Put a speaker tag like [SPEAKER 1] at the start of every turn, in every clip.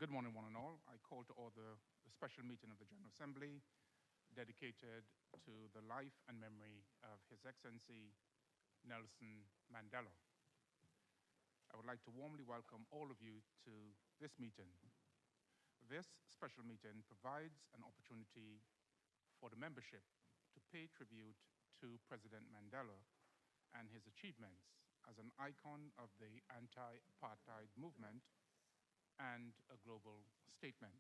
[SPEAKER 1] Good morning, one and all. I call to order the special meeting of the General Assembly dedicated to the life and memory of His Excellency Nelson Mandela. I would like to warmly welcome all of you to this meeting. This special meeting provides an opportunity for the membership to pay tribute to President Mandela and his achievements as an icon of the anti-apartheid movement and a global statement.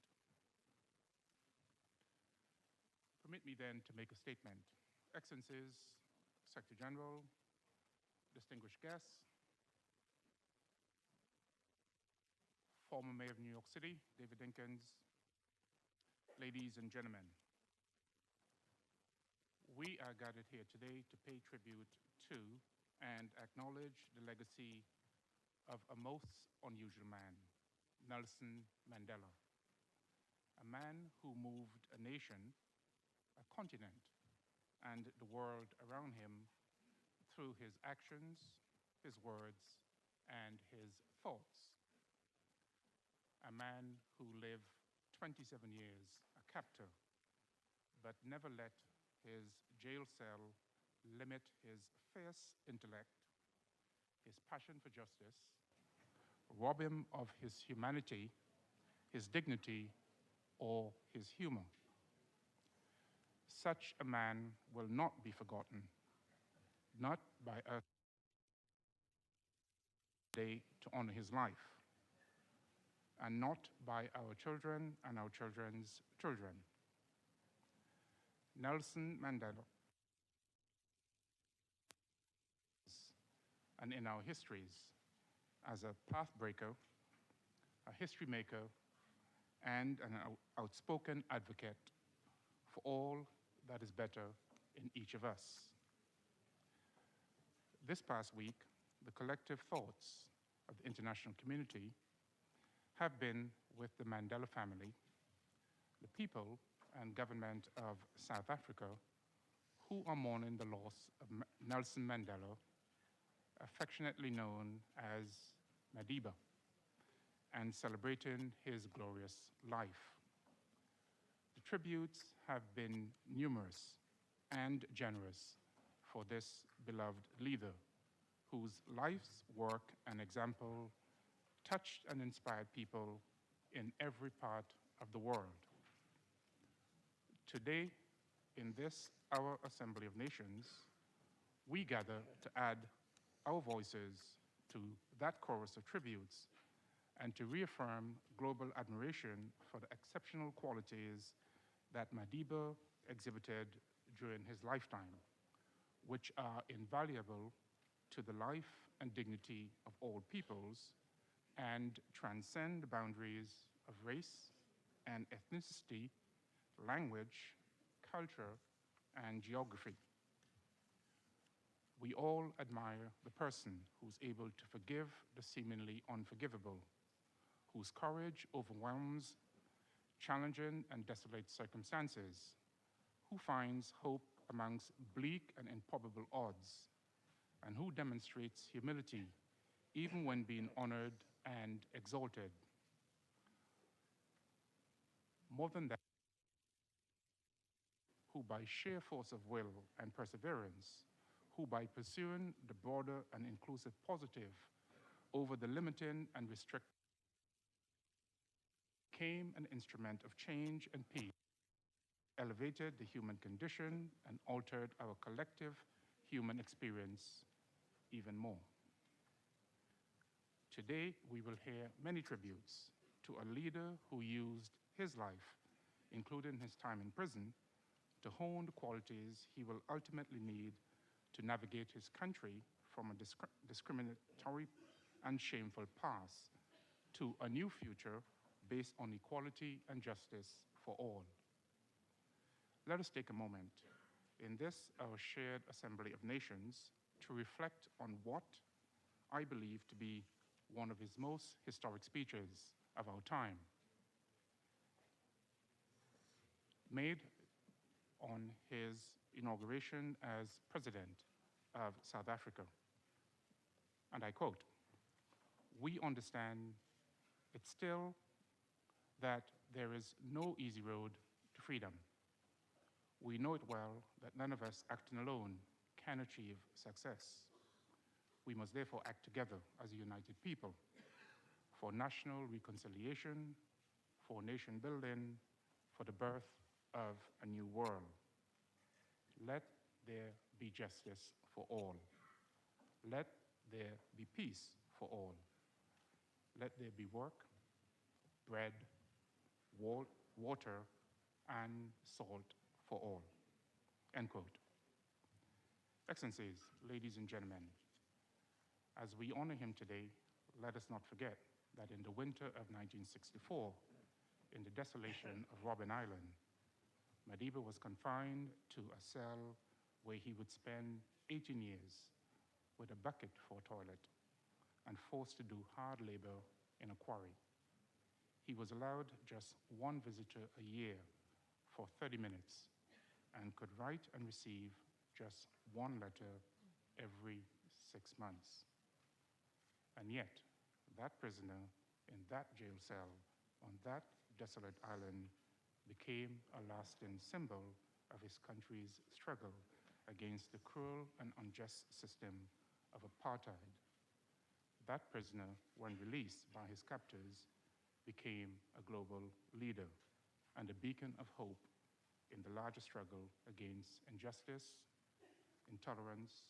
[SPEAKER 1] Permit me then to make a statement. Excellencies, Secretary General, distinguished guests, former Mayor of New York City, David Dinkins, ladies and gentlemen, we are gathered here today to pay tribute to and acknowledge the legacy of a most unusual man, Nelson Mandela, a man who moved a nation, a continent, and the world around him through his actions, his words, and his thoughts. A man who lived 27 years a captive, but never let his jail cell limit his fierce intellect, his passion for justice, rob him of his humanity, his dignity, or his humor. Such a man will not be forgotten, not by us today to honor his life, and not by our children and our children's children. Nelson Mandela, and in our histories, as a pathbreaker, a history maker, and an outspoken advocate for all that is better in each of us. This past week, the collective thoughts of the international community have been with the Mandela family, the people and government of South Africa, who are mourning the loss of Nelson Mandela, affectionately known as Madiba, and celebrating his glorious life. The tributes have been numerous and generous for this beloved leader, whose life's work and example touched and inspired people in every part of the world. Today, in this, our Assembly of Nations, we gather to add our voices to that chorus of tributes and to reaffirm global admiration for the exceptional qualities that Madiba exhibited during his lifetime, which are invaluable to the life and dignity of all peoples and transcend the boundaries of race and ethnicity, language, culture, and geography. We all admire the person who's able to forgive the seemingly unforgivable, whose courage overwhelms challenging and desolate circumstances, who finds hope amongst bleak and improbable odds, and who demonstrates humility even when being honored and exalted. More than that, who by sheer force of will and perseverance, who by pursuing the broader and inclusive positive over the limiting and restricting, became an instrument of change and peace, elevated the human condition, and altered our collective human experience even more. Today, we will hear many tributes to a leader who used his life, including his time in prison, to hone the qualities he will ultimately need to navigate his country from a discriminatory and shameful past to a new future based on equality and justice for all. Let us take a moment in this, our shared Assembly of Nations, to reflect on what I believe to be one of his most historic speeches of our time, made on his inauguration as President of South Africa. And I quote, "We understand it still that there is no easy road to freedom. We know it well that none of us acting alone can achieve success. We must therefore act together as a united people for national reconciliation, for nation building, for the birth of a new world. Let there be justice for all. Let there be peace for all. Let there be work, bread, water, and salt for all. End quote. Excellencies, ladies and gentlemen, as we honor him today, let us not forget that in the winter of 1964, in the desolation of Robben Island, Madiba was confined to a cell where he would spend 18 years with a bucket for a toilet and forced to do hard labor in a quarry. He was allowed just one visitor a year for 30 minutes and could write and receive just one letter every 6 months. And yet, that prisoner in that jail cell on that desolate island became a lasting symbol of his country's struggle against the cruel and unjust system of apartheid. That prisoner, when released by his captors, became a global leader and a beacon of hope in the larger struggle against injustice, intolerance,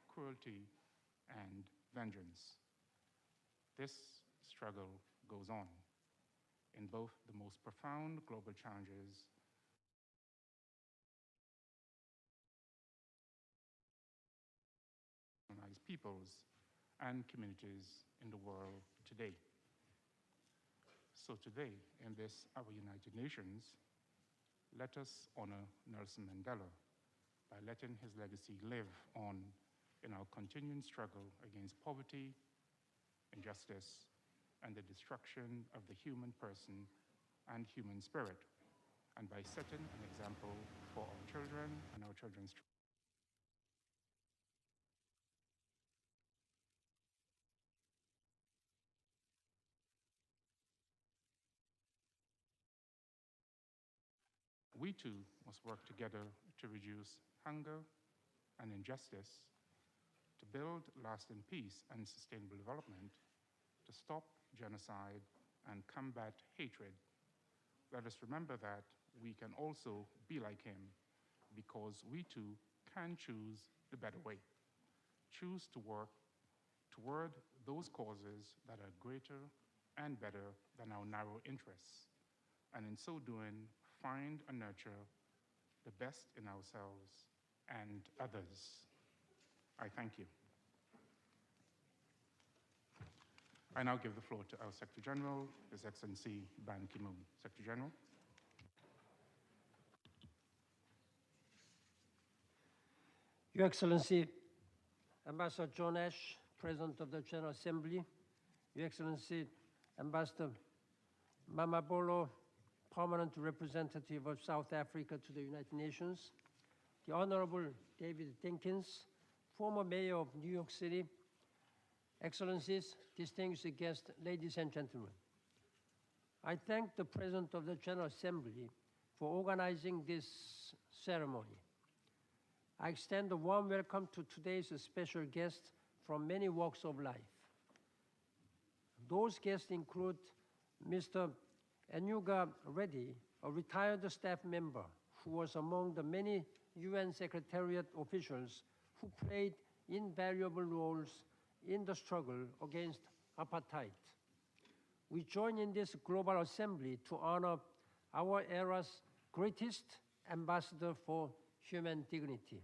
[SPEAKER 1] cruelty, and vengeance. This struggle goes on in both the most profound global challenges marginalized peoples and communities in the world today. So today, in this our United Nations, let us honor Nelson Mandela by letting his legacy live on in our continuing struggle against poverty, injustice, and the destruction of the human person and human spirit, and by setting an example for our children and our children's children. We too must work together to reduce hunger and injustice, to build lasting peace and sustainable development, to stop genocide and combat hatred. Let us remember that we can also be like him because we too can choose the better way. Choose to work toward those causes that are greater and better than our narrow interests, and in so doing, find and nurture the best in ourselves and others. I thank you. I now give the floor to our Secretary General, His Excellency Ban Ki-moon. Secretary General.
[SPEAKER 2] Your Excellency, Ambassador John Ash, President of the General Assembly, Your Excellency, Ambassador Mamabolo, Permanent Representative of South Africa to the United Nations, the Honorable David Dinkins, former Mayor of New York City, Excellencies, distinguished guests, ladies and gentlemen. I thank the President of the General Assembly for organizing this ceremony. I extend a warm welcome to today's special guests from many walks of life. Those guests include Mr. Enuga Reddy, a retired staff member who was among the many UN Secretariat officials who played invaluable roles in the struggle against apartheid. We join in this global assembly to honor our era's greatest ambassador for human dignity.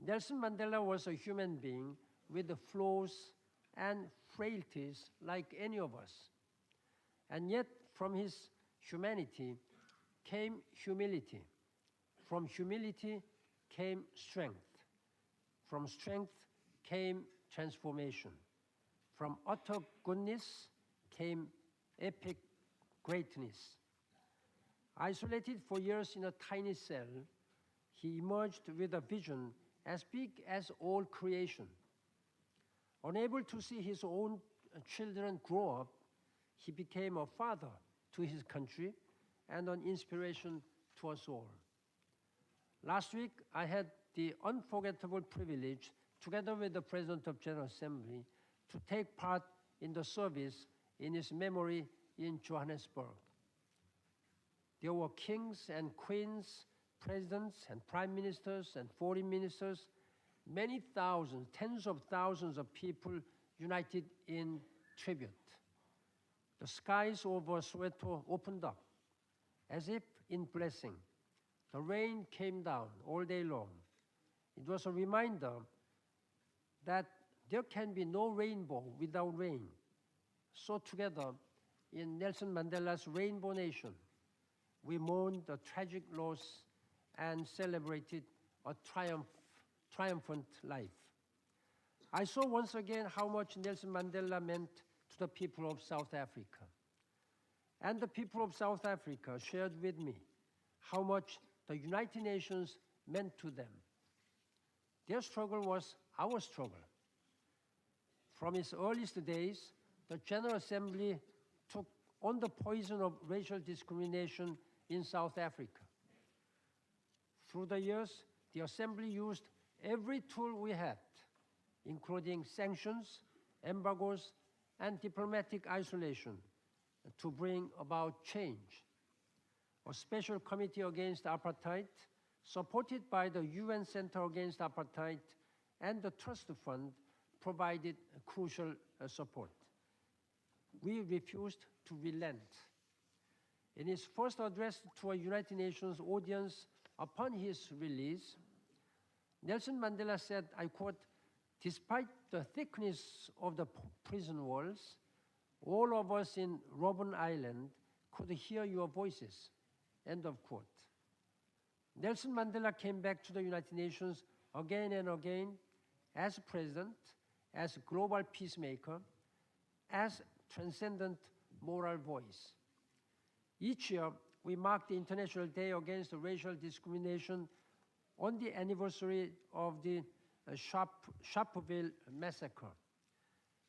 [SPEAKER 2] Nelson Mandela was a human being with the flaws and frailties like any of us. And yet, from his humanity came humility. From humility came strength. From strength came transformation. From utter goodness came epic greatness. Isolated for years in a tiny cell, he emerged with a vision as big as all creation. Unable to see his own children grow up, he became a father to his country and an inspiration to us all. Last week, I had the unforgettable privilege, together with the President of General Assembly, to take part in the service in his memory in Johannesburg. There were kings and queens, presidents and prime ministers and foreign ministers, many thousands, tens of thousands of people united in tribute. The skies over Soweto opened up, as if in blessing. The rain came down all day long. It was a reminder that there can be no rainbow without rain. So together, in Nelson Mandela's Rainbow Nation, we mourned the tragic loss and celebrated a triumphant life. I saw once again how much Nelson Mandela meant to the people of South Africa. And the people of South Africa shared with me how much the United Nations meant to them. Their struggle was our struggle. From its earliest days, the General Assembly took on the poison of racial discrimination in South Africa. Through the years, the Assembly used every tool we had, including sanctions, embargoes, and diplomatic isolation, to bring about change. A special committee against apartheid, supported by the UN Center Against Apartheid and the Trust Fund, provided crucial support. We refused to relent. In his first address to a United Nations audience upon his release, Nelson Mandela said, I quote, "Despite the thickness of the prison walls, all of us in Robben Island could hear your voices," end of quote. Nelson Mandela came back to the United Nations again and again as president, as global peacemaker, as transcendent moral voice. Each year, we mark the International Day Against Racial Discrimination on the anniversary of the Sharpeville massacre.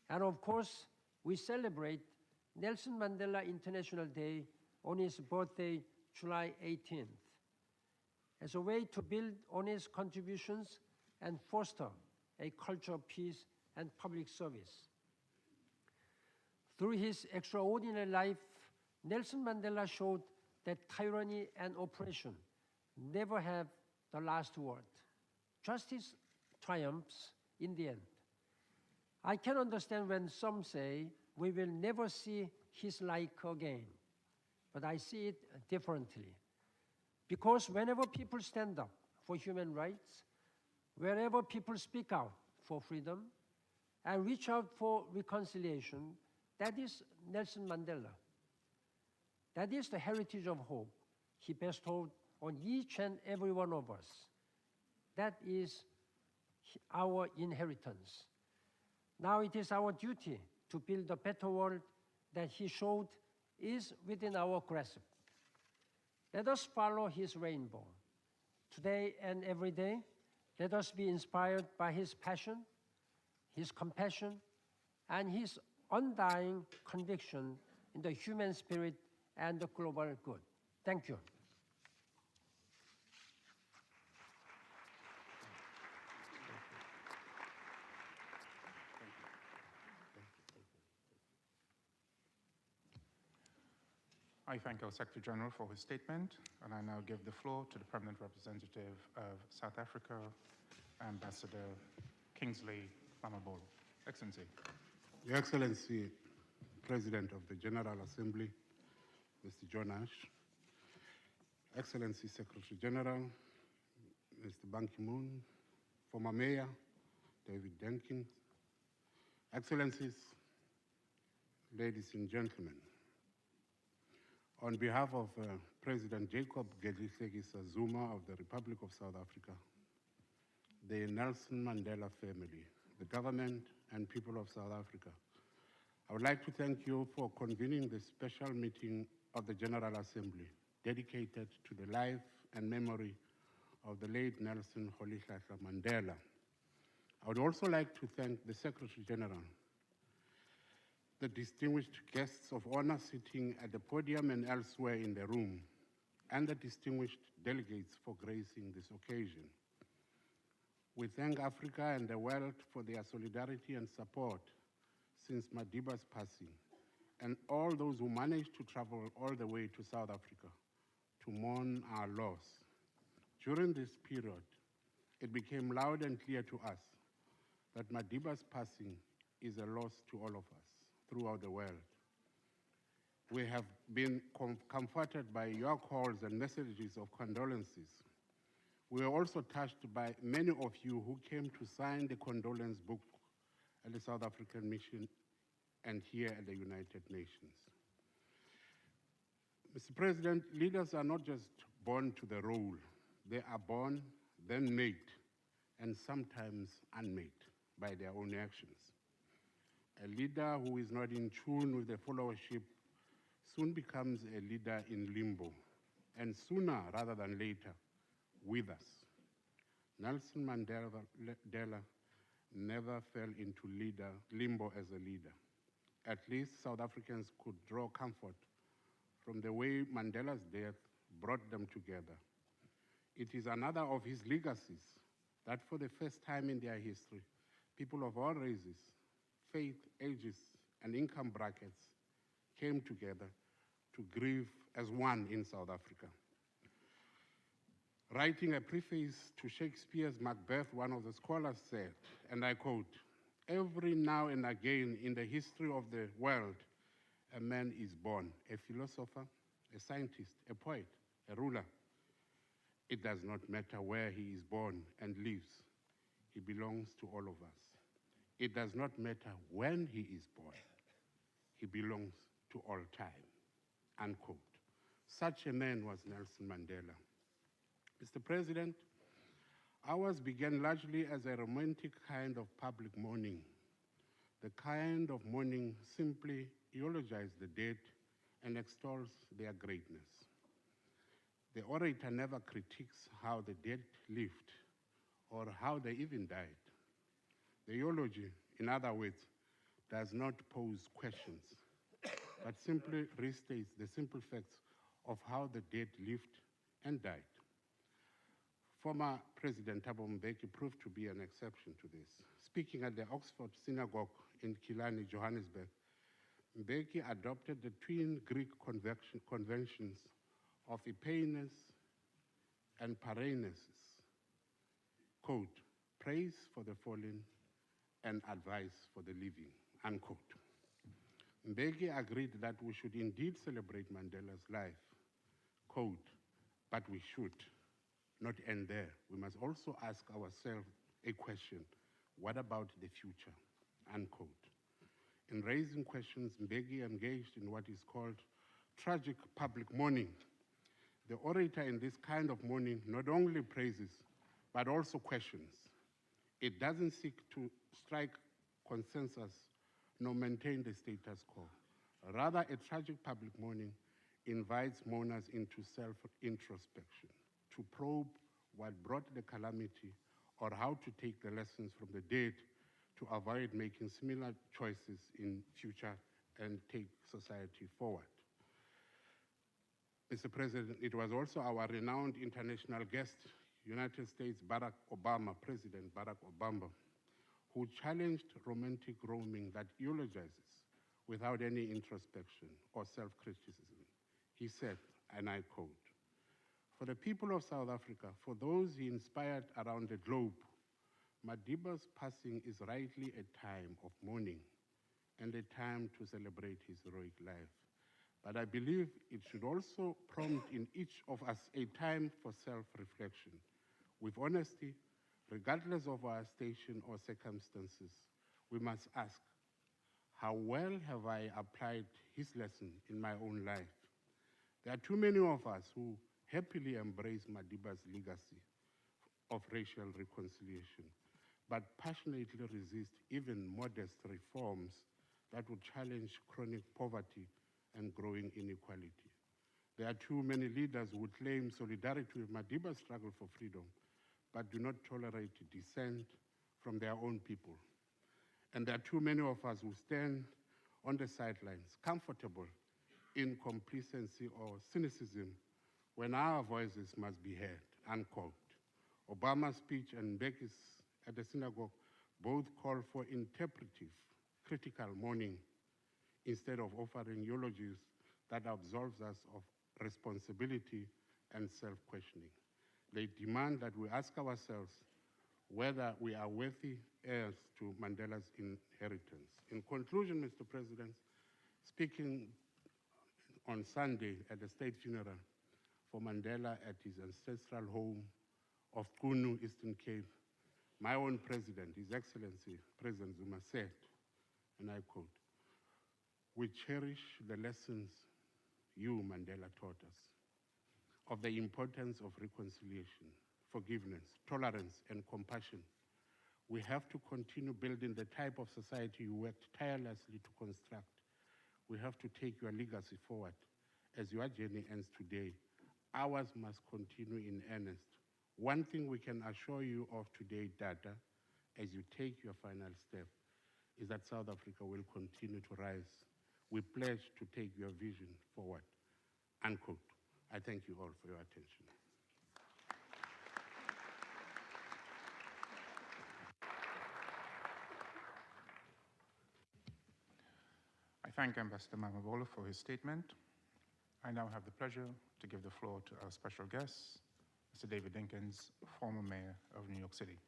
[SPEAKER 2] And of course, we celebrate Nelson Mandela International Day on his birthday, July 18th, as a way to build on his contributions and foster a culture of peace and public service. Through his extraordinary life, Nelson Mandela showed that tyranny and oppression never have the last word. Justice triumphs in the end. I can understand when some say we will never see his like again, but I see it differently. Because whenever people stand up for human rights, wherever people speak out for freedom and reach out for reconciliation, that is Nelson Mandela. That is the heritage of hope he bestowed on each and every one of us. That is our inheritance. Now it is our duty to build a better world that he showed is within our grasp. Let us follow his rainbow. Today and every day, let us be inspired by his passion, his compassion, and his undying conviction in the human spirit and the global good. Thank you.
[SPEAKER 1] I thank our Secretary General for his statement, and I now give the floor to the Permanent Representative of South Africa, Ambassador Kingsley Mamabolo. Excellency.
[SPEAKER 3] Your Excellency, President of the General Assembly, Mr. John Ash, Excellency Secretary General, Mr. Ban Ki-moon, former Mayor, David Jenkins, Excellencies, ladies and gentlemen, on behalf of President Jacob Gedleyihlekisa Zuma of the Republic of South Africa, the Nelson Mandela family, the government and people of South Africa, I would like to thank you for convening this special meeting of the General Assembly dedicated to the life and memory of the late Nelson Rolihlahla Mandela. I would also like to thank the Secretary General the distinguished guests of honor sitting at the podium and elsewhere in the room, and the distinguished delegates for gracing this occasion. We thank Africa and the world for their solidarity and support since Madiba's passing, and all those who managed to travel all the way to South Africa to mourn our loss. During this period, it became loud and clear to us that Madiba's passing is a loss to all of us throughout the world. We have been comforted by your calls and messages of condolences. We were also touched by many of you who came to sign the condolence book at the South African Mission and here at the United Nations. Mr. President, leaders are not just born to the role. They are born, then made, and sometimes unmade by their own actions. A leader who is not in tune with the followership soon becomes a leader in limbo, and sooner rather than later, with us. Nelson Mandela never fell into limbo as a leader. At least South Africans could draw comfort from the way Mandela's death brought them together. It is another of his legacies that for the first time in their history, people of all races, faith, ages, and income brackets came together to grieve as one in South Africa. Writing a preface to Shakespeare's Macbeth, one of the scholars said, and I quote, "Every now and again in the history of the world, a man is born, a philosopher, a scientist, a poet, a ruler. It does not matter where he is born and lives. He belongs to all of us. It does not matter when he is born. He belongs to all time," unquote. Such a man was Nelson Mandela. Mr. President, ours began largely as a romantic kind of public mourning. The kind of mourning simply eulogizes the dead and extols their greatness. The orator never critiques how the dead lived or how they even died. The eulogy, in other words, does not pose questions, but simply restates the simple facts of how the dead lived and died. Former President Thabo Mbeki proved to be an exception to this. Speaking at the Oxford Synagogue in Killarney, Johannesburg, Mbeki adopted the twin Greek conventions of Epaenes and Paraenesis, quote, praise for the fallen and advice for the living, unquote. Mbeki agreed that we should indeed celebrate Mandela's life, quote, but we should not end there. We must also ask ourselves a question, what about the future, unquote. In raising questions, Mbeki engaged in what is called tragic public mourning. The orator in this kind of mourning not only praises, but also questions. It doesn't seek to strike consensus nor maintain the status quo. Rather, a tragic public mourning invites mourners into self-introspection, to probe what brought the calamity or how to take the lessons from the dead to avoid making similar choices in future and take society forward. Mr. President, it was also our renowned international guest, United States President Barack Obama, who challenged romantic roaming that eulogizes without any introspection or self-criticism. He said, and I quote, "For the people of South Africa, for those he inspired around the globe, Madiba's passing is rightly a time of mourning and a time to celebrate his heroic life. But I believe it should also prompt in each of us a time for self-reflection. With honesty, regardless of our station or circumstances, we must ask, how well have I applied his lesson in my own life? There are too many of us who happily embrace Madiba's legacy of racial reconciliation, but passionately resist even modest reforms that would challenge chronic poverty and growing inequality. There are too many leaders who claim solidarity with Madiba's struggle for freedom, but do not tolerate dissent from their own people. And there are too many of us who stand on the sidelines, comfortable in complacency or cynicism when our voices must be heard, unquote. Obama's speech and Mbekis at the synagogue both call for interpretive, critical mourning instead of offering eulogies that absolves us of responsibility and self-questioning. They demand that we ask ourselves whether we are worthy heirs to Mandela's inheritance. In conclusion, Mr. President, speaking on Sunday at the state funeral for Mandela at his ancestral home of Kunu, Eastern Cape, my own president, His Excellency President Zuma, said, and I quote, "We cherish the lessons you, Mandela, taught us of the importance of reconciliation, forgiveness, tolerance, and compassion. We have to continue building the type of society you worked tirelessly to construct. We have to take your legacy forward. As your journey ends today, ours must continue in earnest. One thing we can assure you of today, Dada, as you take your final step, is that South Africa will continue to rise. We pledge to take your vision forward." Unquote. I thank you all for your attention.
[SPEAKER 1] I thank Ambassador Mamabola for his statement. I now have the pleasure to give the floor to our special guest, Mr. David Dinkins, former mayor of New York City.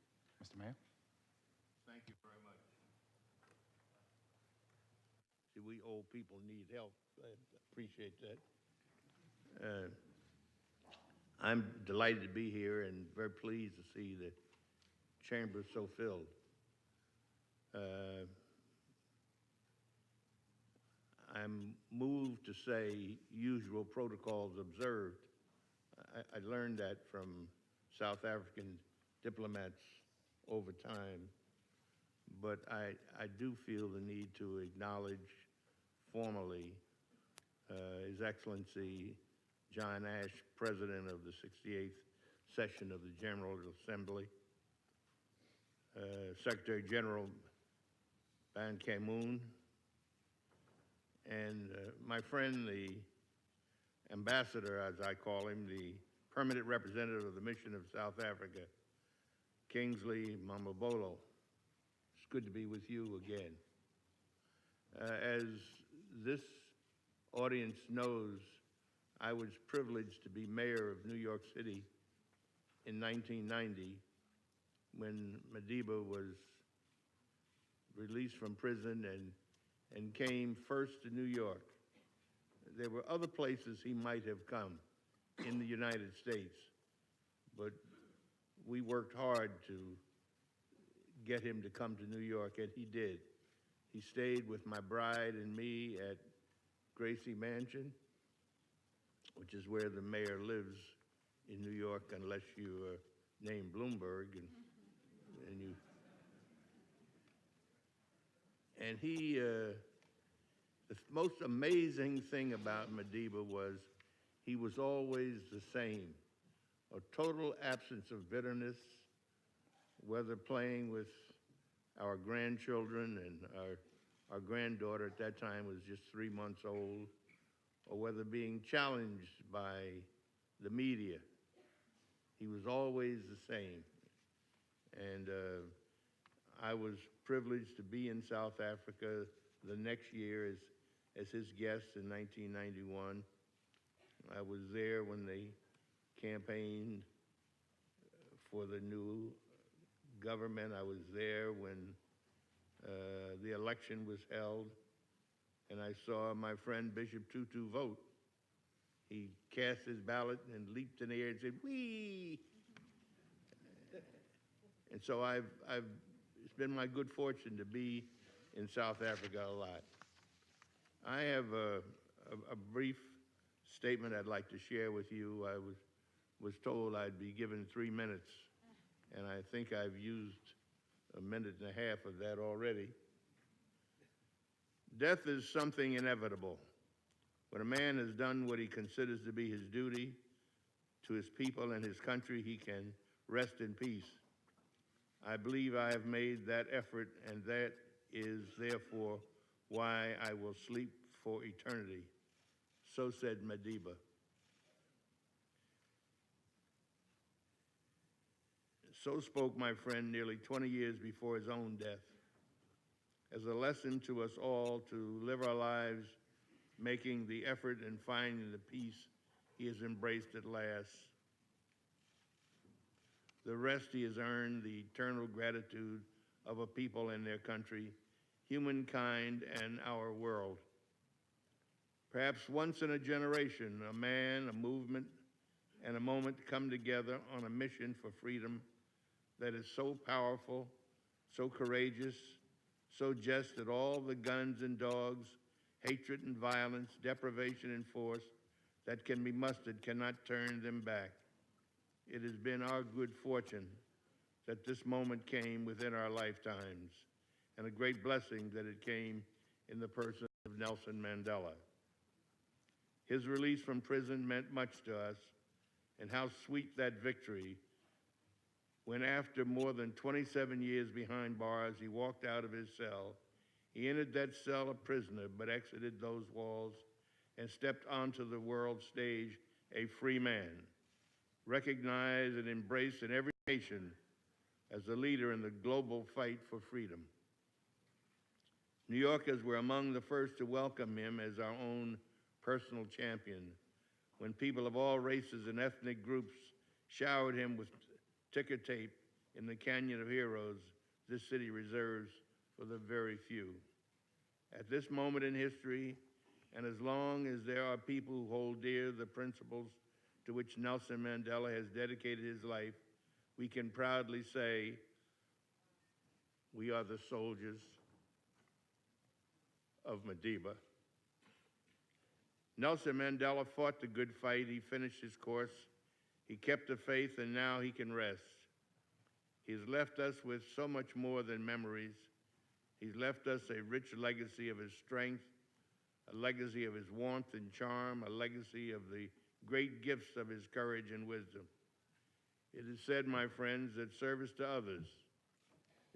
[SPEAKER 1] Mr. Mayor.
[SPEAKER 4] Thank you very much. See, we old people need help. I appreciate that. I'm delighted to be here and very pleased to see the chamber so filled. I'm moved to say usual protocols observed. I learned that from South African diplomats over time, but I do feel the need to acknowledge formally His Excellency John Ash, President of the 68th session of the General Assembly, Secretary General Ban Ki-moon, and my friend, the ambassador, as I call him, the permanent representative of the Mission of South Africa, Kingsley Mamabolo. It's good to be with you again. As this audience knows, I was privileged to be mayor of New York City in 1990 when Madiba was released from prison and came first to New York. There were other places he might have come in the United States, but we worked hard to get him to come to New York, and he did. He stayed with my bride and me at Gracie Mansion, which is where the mayor lives in New York, unless you are named Bloomberg, and he, the most amazing thing about Madiba was he was always the same, a total absence of bitterness, whether playing with our grandchildren, and our granddaughter at that time was just 3 months old, or whether being challenged by the media. He was always the same. And I was privileged to be in South Africa the next year as his guest in 1991. I was there when they campaigned for the new government. I was there when the election was held, and I saw my friend Bishop Tutu vote. He cast his ballot and leaped in the air and said, "Wee!" And so it's been my good fortune to be in South Africa a lot. I have a brief statement I'd like to share with you. I was told I'd be given 3 minutes, and I think I've used a minute and a half of that already. Death is something inevitable. When a man has done what he considers to be his duty to his people and his country, he can rest in peace. I believe I have made that effort, and that is therefore why I will sleep for eternity. So said Madiba. So spoke my friend nearly 20 years before his own death, as a lesson to us all to live our lives making the effort and finding the peace he has embraced at last. The rest he has earned, the eternal gratitude of a people and their country, humankind, and our world. Perhaps once in a generation, a man, a movement, and a moment come together on a mission for freedom that is so powerful, so courageous, so just that all the guns and dogs, hatred and violence, deprivation and force that can be mustered cannot turn them back. It has been our good fortune that this moment came within our lifetimes, and a great blessing that it came in the person of Nelson Mandela. His release from prison meant much to us, and how sweet that victory when, after more than 27 years behind bars, he walked out of his cell. He entered that cell a prisoner, but exited those walls and stepped onto the world stage a free man, recognized and embraced in every nation as a leader in the global fight for freedom. New Yorkers were among the first to welcome him as our own personal champion, when people of all races and ethnic groups showered him with ticker tape in the Canyon of Heroes this city reserves for the very few. At this moment in history, and as long as there are people who hold dear the principles to which Nelson Mandela has dedicated his life, we can proudly say, we are the soldiers of Madiba. Nelson Mandela fought the good fight. He finished his course. He kept the faith, and now he can rest. He's left us with so much more than memories. He's left us a rich legacy of his strength, a legacy of his warmth and charm, a legacy of the great gifts of his courage and wisdom. It is said, my friends, that service to others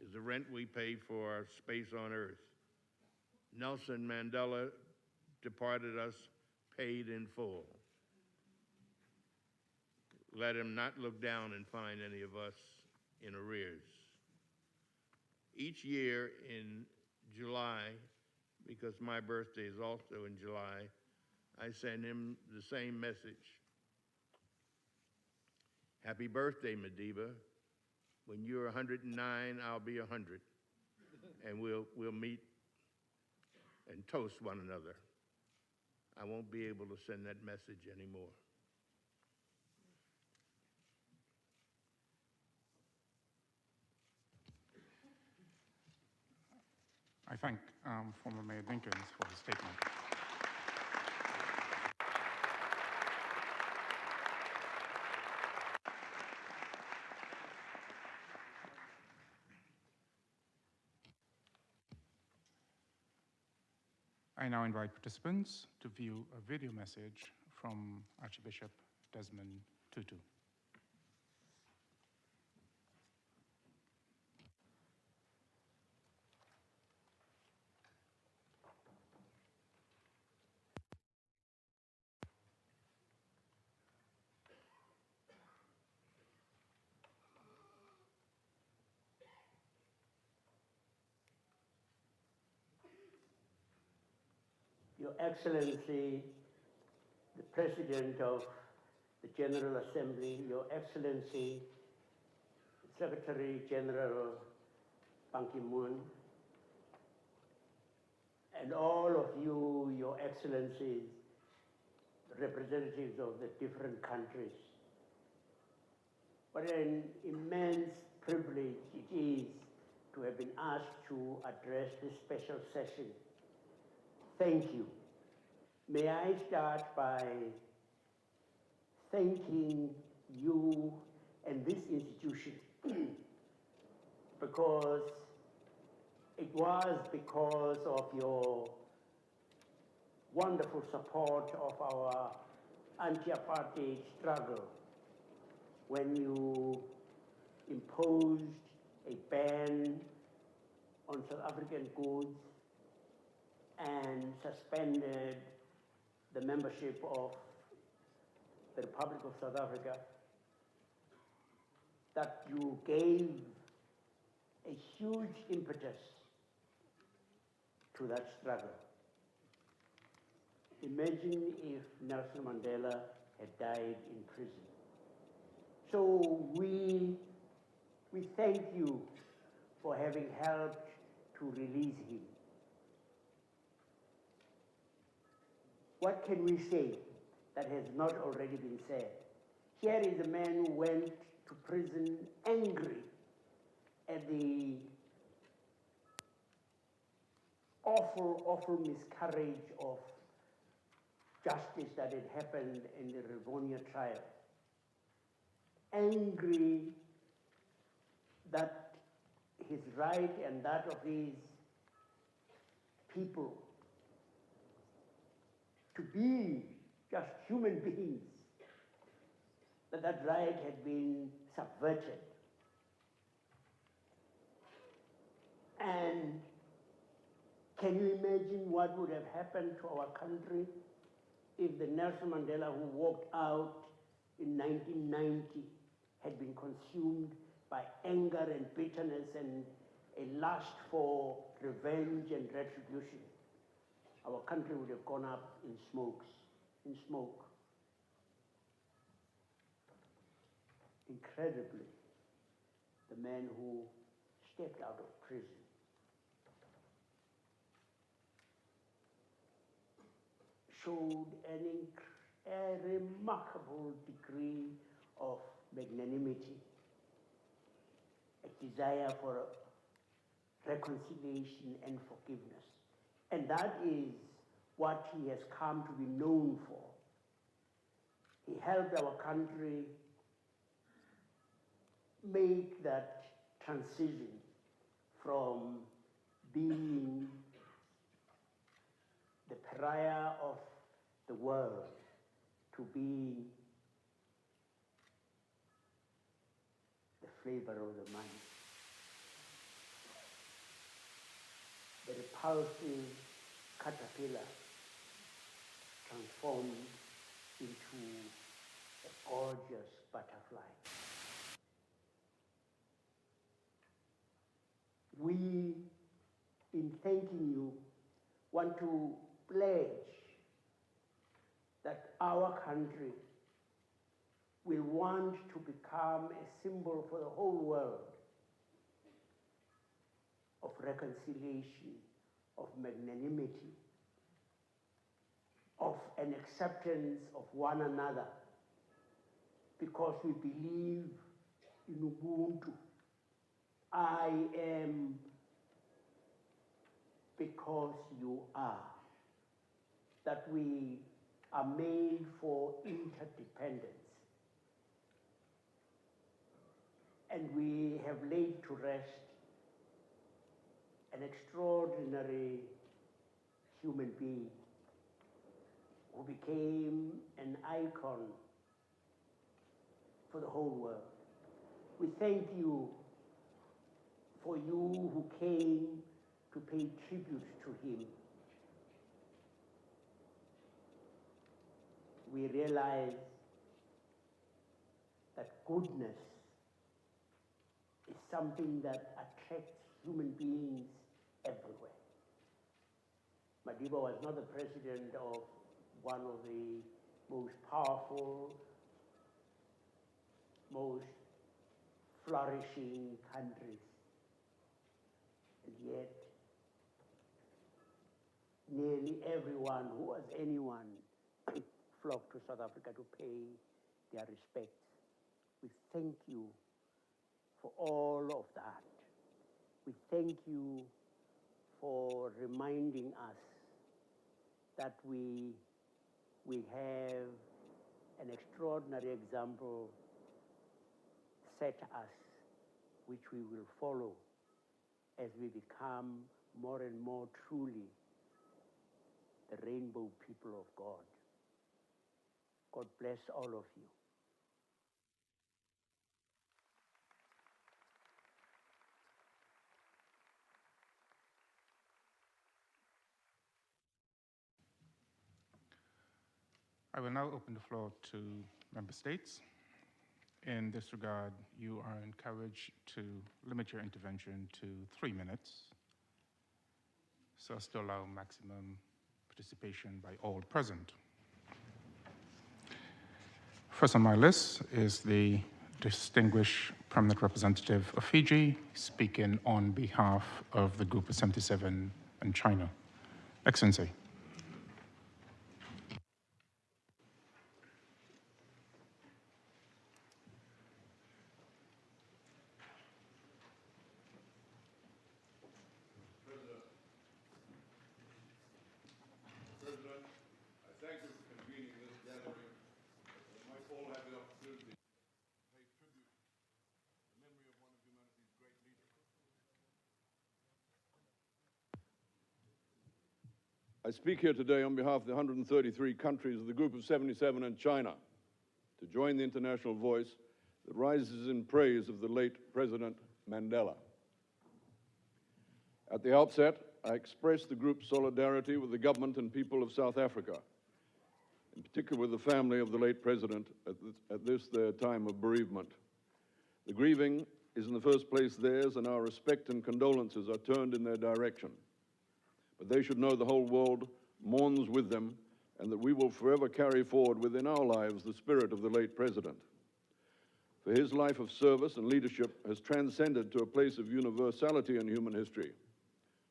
[SPEAKER 4] is the rent we pay for our space on earth. Nelson Mandela departed us paid in full. Let him not look down and find any of us in arrears. Each year in July, because my birthday is also in July, I send him the same message. Happy birthday, Madiba. When you're 109, I'll be 100. And we'll meet and toast one another. I won't be able to send that message anymore.
[SPEAKER 1] I thank former Mayor Dinkins for his statement. I now invite participants to view a video message from Archbishop Desmond Tutu.
[SPEAKER 5] Your Excellency, the President of the General Assembly, Your Excellency, Secretary General Ban Ki-moon, and all of you, Your Excellencies, representatives of the different countries. What an immense privilege it is to have been asked to address this special session. Thank you. May I start by thanking you and this institution because it was because of your wonderful support of our anti-apartheid struggle when you imposed a ban on South African goods and suspended the membership of the Republic of South Africa, that you gave a huge impetus to that struggle. Imagine if Nelson Mandela had died in prison. So we thank you for having helped to release him. What can we say that has not already been said? Here is a man who went to prison angry at the awful, awful miscarriage of justice that had happened in the Rivonia trial. Angry that his right and that of his people to be just human beings, that right had been subverted. And can you imagine what would have happened to our country if the Nelson Mandela who walked out in 1990 had been consumed by anger and bitterness and a lust for revenge and retribution? Our country would have gone up in smoke. Incredibly, the man who stepped out of prison showed a remarkable degree of magnanimity, a desire for reconciliation and forgiveness. And that is what he has come to be known for. He helped our country make that transition from being the pariah of the world to being the flavor of the money. The repulsive caterpillar transformed into a gorgeous butterfly. We, in thanking you, want to pledge that our country will want to become a symbol for the whole world of reconciliation, of magnanimity, of an acceptance of one another, because we believe in Ubuntu. I am because you are. That we are made for interdependence. And we have laid to rest an extraordinary human being who became an icon for the whole world. We thank you for you who came to pay tribute to him. We realize that goodness is something that attracts human beings everywhere. Madiba was not the president of one of the most powerful, most flourishing countries. And yet, nearly everyone who was anyone flocked to South Africa to pay their respects. We thank you for all of that. We thank you for reminding us that we have an extraordinary example set us, which we will follow as we become more and more truly the rainbow people of God. God bless all of you.
[SPEAKER 1] I will now open the floor to member states. In this regard, you are encouraged to limit your intervention to 3 minutes, so as to allow maximum participation by all present. First on my list is the distinguished permanent representative of Fiji, speaking on behalf of the Group of 77 and China. Excellency.
[SPEAKER 6] I speak here today on behalf of the 133 countries of the Group of 77 and China to join the international voice that rises in praise of the late President Mandela. At the outset, I express the group's solidarity with the government and people of South Africa, in particular with the family of the late President at this their time of bereavement. The grieving is in the first place theirs, and our respect and condolences are turned in their direction. But they should know the whole world mourns with them, and that we will forever carry forward within our lives the spirit of the late President. For his life of service and leadership has transcended to a place of universality in human history,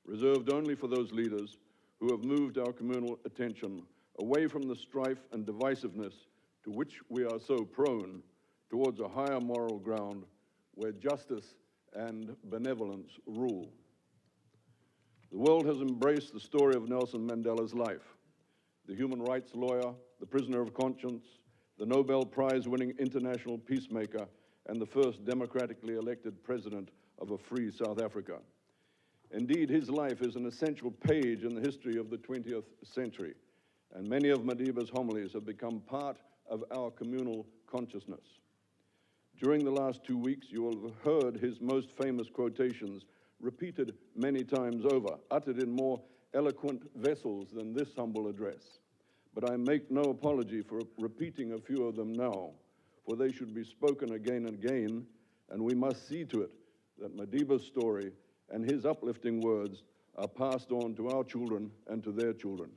[SPEAKER 6] reserved only for those leaders who have moved our communal attention away from the strife and divisiveness to which we are so prone, towards a higher moral ground where justice and benevolence rule. The world has embraced the story of Nelson Mandela's life, the human rights lawyer, the prisoner of conscience, the Nobel Prize-winning international peacemaker, and the first democratically elected president of a free South Africa. Indeed, his life is an essential page in the history of the 20th century, and many of Madiba's homilies have become part of our communal consciousness. During the last 2 weeks, you will have heard his most famous quotations repeated many times over, uttered in more eloquent vessels than this humble address. But I make no apology for repeating a few of them now, for they should be spoken again and again, and we must see to it that Madiba's story and his uplifting words are passed on to our children and to their children.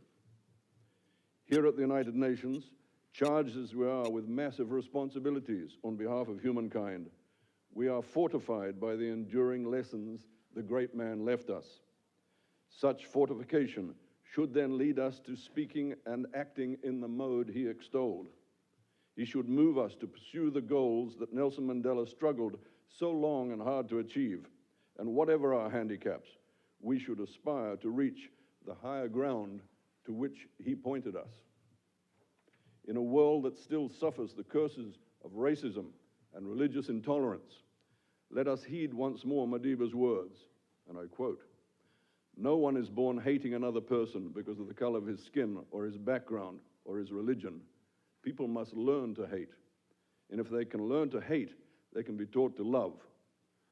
[SPEAKER 6] Here at the United Nations, charged as we are with massive responsibilities on behalf of humankind, we are fortified by the enduring lessons the great man left us. Such fortification should then lead us to speaking and acting in the mode he extolled. He should move us to pursue the goals that Nelson Mandela struggled so long and hard to achieve, and whatever our handicaps, we should aspire to reach the higher ground to which he pointed us. In a world that still suffers the curses of racism and religious intolerance, let us heed once more Madiba's words, and I quote, "No one is born hating another person because of the color of his skin or his background or his religion. People must learn to hate. And if they can learn to hate, they can be taught to love.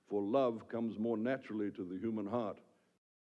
[SPEAKER 6] For love comes more naturally to the human heart